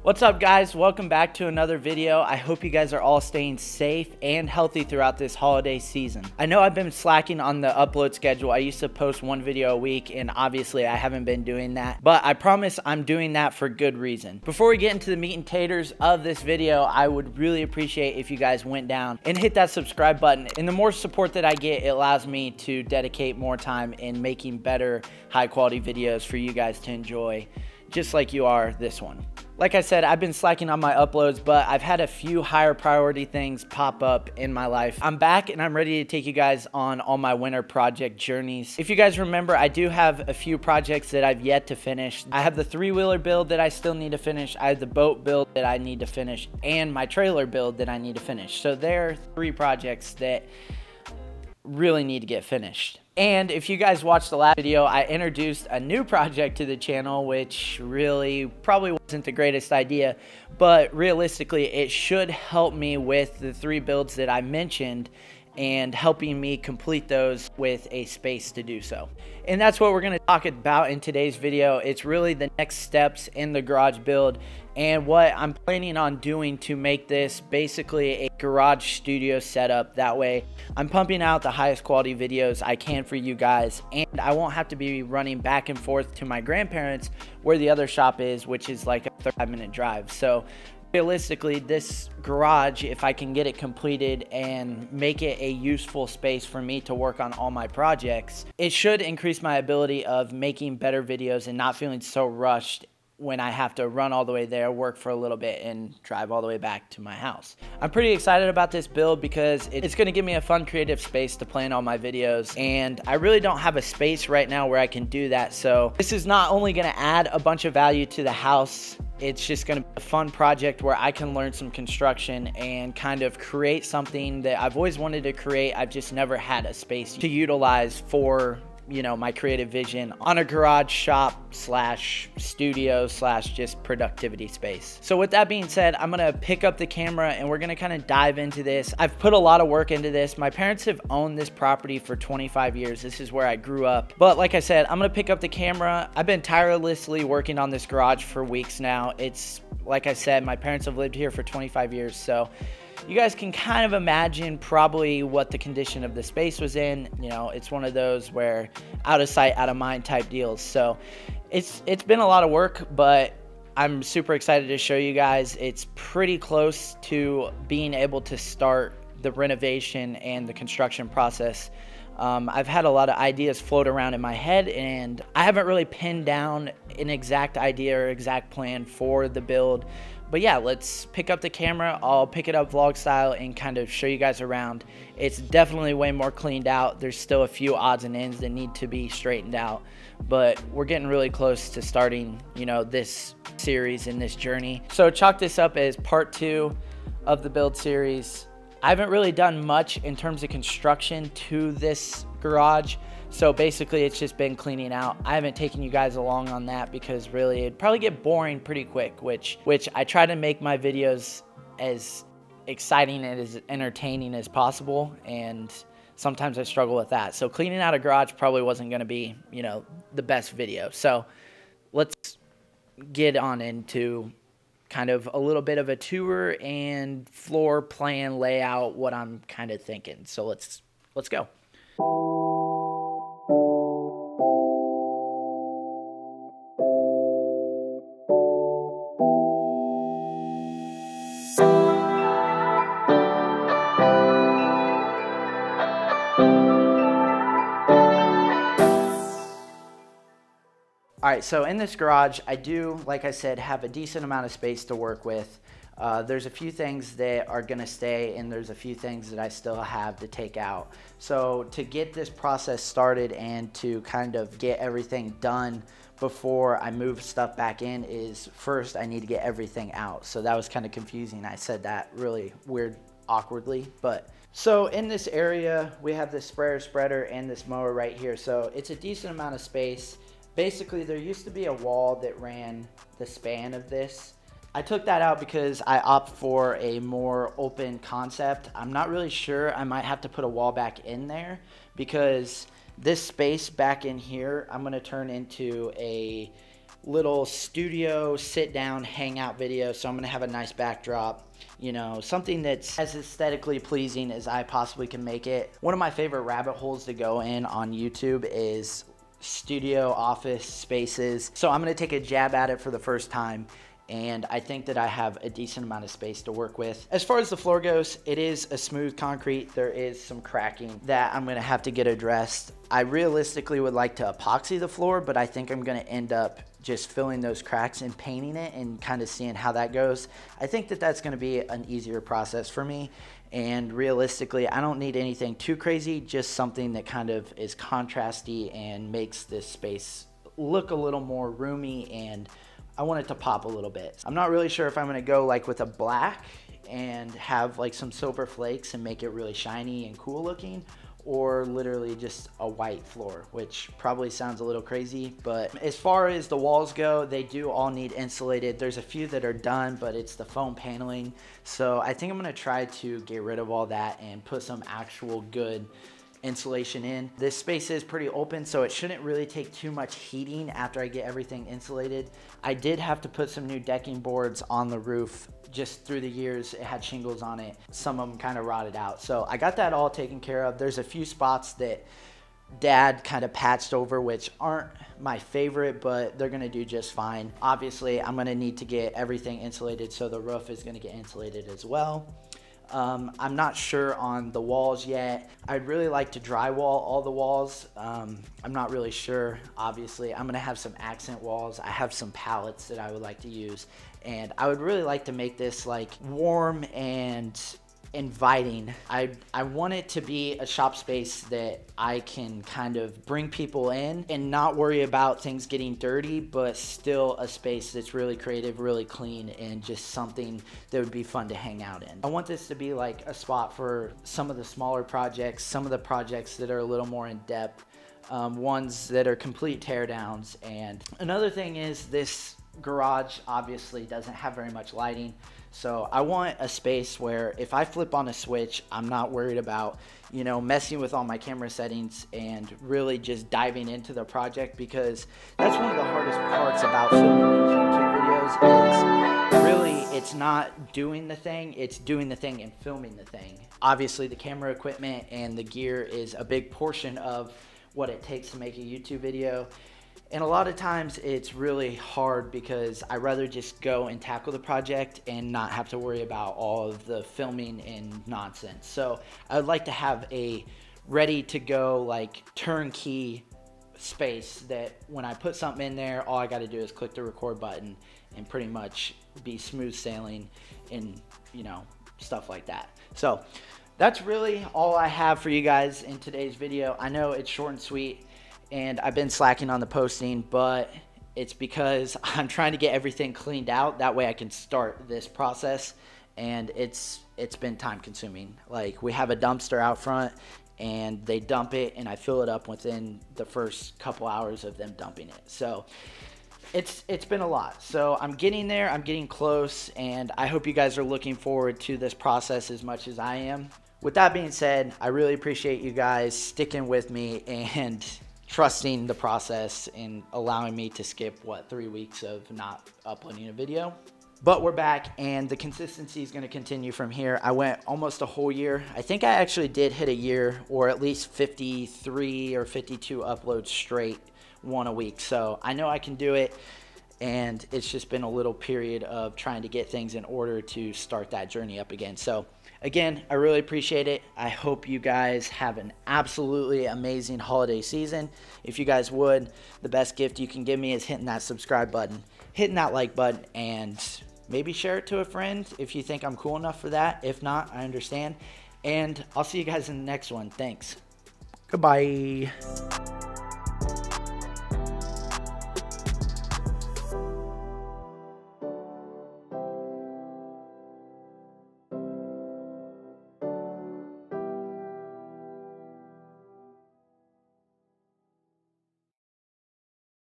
What's up, guys? Welcome back to another video. I hope you guys are all staying safe and healthy throughout this holiday season. I know I've been slacking on the upload schedule. I used to post one video a week, and obviously I haven't been doing that, but I promise I'm doing that for good reason. Before we get into the meat and taters of this video, I would really appreciate if you guys went down and hit that subscribe button. And the more support that I get, it allows me to dedicate more time in making better, high quality videos for you guys to enjoy, just like you are this one. Like I said, I've been slacking on my uploads, but I've had a few higher priority things pop up in my life. I'm back and I'm ready to take you guys on all my winter project journeys. If you guys remember, I do have a few projects that I've yet to finish. I have the three-wheeler build that I still need to finish. I have the boat build that I need to finish, and my trailer build that I need to finish. So there are 3 projects that really need to get finished. And if you guys watched the last video, I introduced a new project to the channel, which really probably wasn't the greatest idea, but realistically it should help me with the 3 builds that I mentioned and helping me complete those with a space to do so. And that's what we're going to talk about in today's video. It's really the next steps in the garage build and what I'm planning on doing to make this basically a garage studio setup. That way I'm pumping out the highest quality videos I can for you guys, and I won't have to be running back and forth to my grandparents where the other shop is, which is like a 35-minute drive. So realistically, this garage, if I can get it completed and make it a useful space for me to work on all my projects, it should increase my ability of making better videos and not feeling so rushed when I have to run all the way there, work for a little bit, and drive all the way back to my house. I'm pretty excited about this build because it's gonna give me a fun creative space to plan all my videos, and I really don't have a space right now where I can do that. So this is not only gonna add a bunch of value to the house, it's just gonna be a fun project where I can learn some construction and kind of create something that I've always wanted to create. I've just never had a space to utilize for, you know, my creative vision on a garage shop slash studio slash just productivity space. So with that being said, I'm gonna pick up the camera and we're gonna kind of dive into this. I've put a lot of work into this. My parents have owned this property for 25 years. This is where I grew up. But like I said, I'm gonna pick up the camera. I've been tirelessly working on this garage for weeks now. It's, like I said, my parents have lived here for 25 years. So you guys can kind of imagine probably what the condition of the space was in. You know, it's one of those where out of sight, out of mind type deals. So it's been a lot of work, but I'm super excited to show you guys. It's pretty close to being able to start the renovation and the construction process. I've had a lot of ideas float around in my head, and I haven't really pinned down an exact idea or exact plan for the build. But yeah, let's pick up the camera. I'll pick it up vlog style and kind of show you guys around. It's definitely way more cleaned out. There's still a few odds and ends that need to be straightened out, but we're getting really close to starting, you know, this series and this journey. So chalk this up as part 2 of the build series. I haven't really done much in terms of construction to this garage. So basically it's just been cleaning out. I haven't taken you guys along on that because really it'd probably get boring pretty quick, which I try to make my videos as exciting and as entertaining as possible, and sometimes I struggle with that. So cleaning out a garage probably wasn't gonna be, you know, the best video. So let's get on into kind of a little bit of a tour and floor plan layout, what I'm kind of thinking. So let's go. All right, so in this garage, I do, like I said, have a decent amount of space to work with. There's a few things that are gonna stay, and there's a few things that I still have to take out. So to get this process started and to kind of get everything done before I move stuff back in is, first I need to get everything out. So that was kind of confusing. I said that really weird, awkwardly, but so in this area, we have this sprayer spreader and this mower right here. So it's a decent amount of space. Basically, there used to be a wall that ran the span of this. I took that out because I opt for a more open concept. I'm not really sure. I might have to put a wall back in there because this space back in here, I'm going to turn into a little studio sit down hangout video. So I'm gonna have a nice backdrop, you know, something that's as aesthetically pleasing as I possibly can make it. One of my favorite rabbit holes to go in on YouTube is studio office spaces. So I'm gonna take a jab at it for the first time, and I think that I have a decent amount of space to work with. As far as the floor goes, it is a smooth concrete. There is some cracking that I'm gonna have to get addressed. I realistically would like to epoxy the floor, but I think I'm gonna end up just filling those cracks and painting it and kind of seeing how that goes. I think that that's gonna be an easier process for me. And realistically, I don't need anything too crazy, just something that kind of is contrasty and makes this space look a little more roomy, and I want it to pop a little bit. I'm not really sure if I'm gonna go like with a black and have like some silver flakes and make it really shiny and cool looking, or literally just a white floor, which probably sounds a little crazy. But as far as the walls go, they do all need insulated. There's a few that are done, but it's the foam paneling. So I think I'm gonna try to get rid of all that and put some actual good insulation in. This space is pretty open, so it shouldn't really take too much heating after I get everything insulated. I did have to put some new decking boards on the roof. Just through the years, it had shingles on it. Some of them kind of rotted out. So I got that all taken care of. There's a few spots that Dad kind of patched over, which aren't my favorite, but they're gonna do just fine. Obviously, I'm gonna need to get everything insulated, so the roof is gonna get insulated as well. I'm not sure on the walls yet. I'd really like to drywall all the walls. I'm not really sure. Obviously, I'm gonna have some accent walls. I have some palettes that I would like to use, and I would really like to make this like warm and inviting. I want it to be a shop space that I can kind of bring people in and not worry about things getting dirty, but still a space that's really creative, really clean, and just something that would be fun to hang out in. I want this to be like a spot for some of the smaller projects, some of the projects that are a little more in depth, ones that are complete teardowns. And another thing is, this garage obviously doesn't have very much lighting. So I want a space where if I flip on a switch, I'm not worried about, you know, messing with all my camera settings and really just diving into the project, because that's one of the hardest parts about filming these YouTube videos is really it's not doing the thing, it's doing the thing and filming the thing. Obviously the camera equipment and the gear is a big portion of what it takes to make a YouTube video. And a lot of times it's really hard because I'd rather just go and tackle the project and not have to worry about all of the filming and nonsense. So I would like to have a ready to go, like turnkey space that when I put something in there, all I got to do is click the record button and pretty much be smooth sailing and, you know, stuff like that. So that's really all I have for you guys in today's video. I know it's short and sweet, and I've been slacking on the posting, but it's because I'm trying to get everything cleaned out. That way I can start this process, and it's been time consuming. Like, we have a dumpster out front and they dump it, and I fill it up within the first couple hours of them dumping it. So it's been a lot. So I'm getting there, I'm getting close, and I hope you guys are looking forward to this process as much as I am. With that being said, I really appreciate you guys sticking with me and trusting the process and allowing me to skip, what, 3 weeks of not uploading a video. But we're back, and the consistency is going to continue from here. I went almost a whole year. I think I actually did hit a year, or at least 53 or 52 uploads straight, one a week. So I know I can do it, and it's just been a little period of trying to get things in order to start that journey up again. So again, I really appreciate it. I hope you guys have an absolutely amazing holiday season. If you guys would, the best gift you can give me is hitting that subscribe button, hitting that like button, and maybe share it to a friend if you think I'm cool enough for that. If not, I understand. And I'll see you guys in the next one. Thanks. Goodbye.